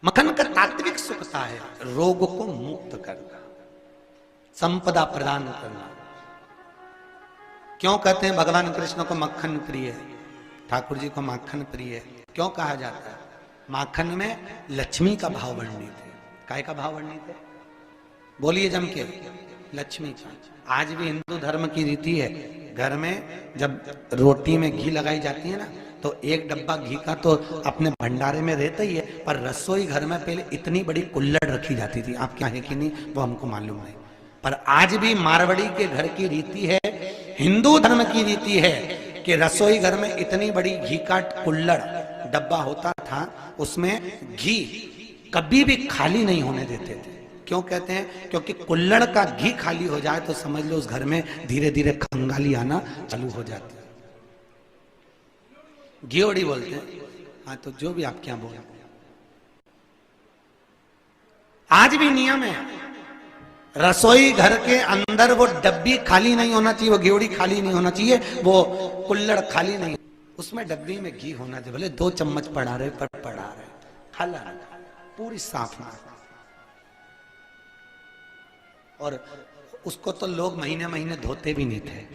मक्खन का तात्विक सुखता है रोग को मुक्त करना, संपदा प्रदान करना। क्यों कहते हैं भगवान कृष्ण को मक्खन प्रिय है, ठाकुर जी को माखन प्रिय है? क्यों कहा जाता है? माखन में लक्ष्मी का भाव वर्णित है। काय का भाव वर्णित है? बोलिए जम के, लक्ष्मी का। आज भी हिंदू धर्म की रीति है, घर में जब रोटी में घी लगाई जाती है ना, तो एक डब्बा घी का तो अपने भंडारे में रहता ही है, पर रसोई घर में पहले इतनी बड़ी कुल्हड़ रखी जाती थी। आप क्या है कि नहीं वो हमको मालूम नहीं, पर आज भी मारवाड़ी के घर की रीति है, हिंदू धर्म की रीति है कि रसोई घर में इतनी बड़ी घी का कुल्हड़ डब्बा होता था, उसमें घी कभी भी खाली नहीं होने देते थे। क्यों कहते हैं? क्योंकि कुल्हड़ का घी खाली हो जाए तो समझ लो उस घर में धीरे धीरे खंगाली आना चालू हो जाती है। घियोड़ी बोलते हैं। हाँ, तो जो भी आप क्या बोल, आज भी नियम है, रसोई घर के अंदर वो डब्बी खाली नहीं होना चाहिए, वो घियोड़ी खाली नहीं होना चाहिए, वो कुल्हड़ खाली नहीं, उसमें डब्बी में घी होना चाहिए। भले 2 चम्मच पड़ा रहे, पर पड़ा रहे, खाला पूरी साफ ना। और उसको तो लोग महीने महीने धोते भी नहीं थे।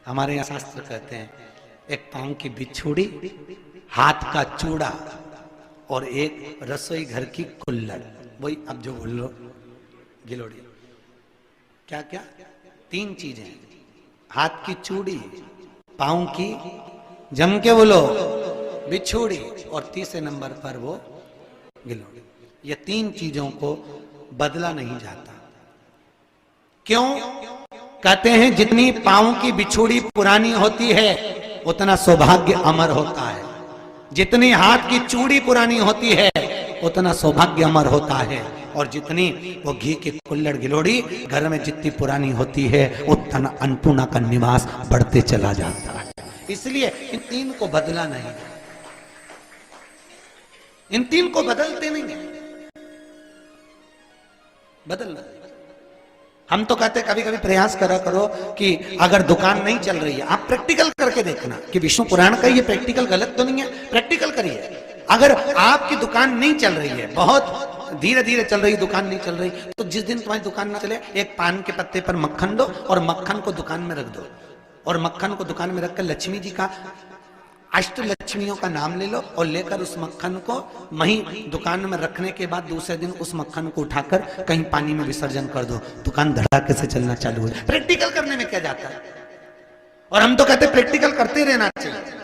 हमारे यहाँ शास्त्र कहते हैं एक पांव की बिछुड़ी, हाथ का चूड़ा और एक रसोई घर की कुल्हड़। वही अब जो बोल लो गिलोड़ी, क्या क्या 3 चीजें, हाथ की चूड़ी, पांव की जम के बोलो बिछुड़ी, और तीसरे नंबर पर वो गिलोड़ी। ये 3 चीजों को बदला नहीं जाता। क्यों? कहते हैं जितनी पांव की बिछुड़ी पुरानी होती है उतना सौभाग्य अमर होता है, जितनी हाथ की चूड़ी पुरानी होती है उतना सौभाग्य अमर होता है, और जितनी वो घी की कुल्हड़ गिलोड़ी घर में जितनी पुरानी होती है उतना अन्नपूर्णा का निवास बढ़ते चला जाता है। इसलिए इन 3 को बदला नहीं, इन 3 को बदलते नहीं है, बदलना। हम तो कहते कभी कभी प्रयास करा करो कि अगर दुकान नहीं चल रही है, आप प्रैक्टिकल करके देखना कि विष्णु पुराण का ये प्रैक्टिकल गलत तो नहीं है, प्रैक्टिकल करिए। अगर आपकी दुकान नहीं चल रही है, बहुत धीरे धीरे चल रही दुकान नहीं चल रही, तो जिस दिन तुम्हारी दुकान ना चले, एक पान के पत्ते पर मक्खन दो और मक्खन को दुकान में रख दो, और मक्खन को दुकान में रखकर लक्ष्मी जी का, अष्ट लक्ष्मियों का नाम ले लो, और लेकर उस मक्खन को वहीं दुकान में रखने के बाद दूसरे दिन उस मक्खन को उठाकर कहीं पानी में विसर्जन कर दो, दुकान धड़ाके से चलना चालू हो जाए। प्रैक्टिकल करने में क्या जाता है? और हम तो कहते प्रैक्टिकल करते रहना चाहिए।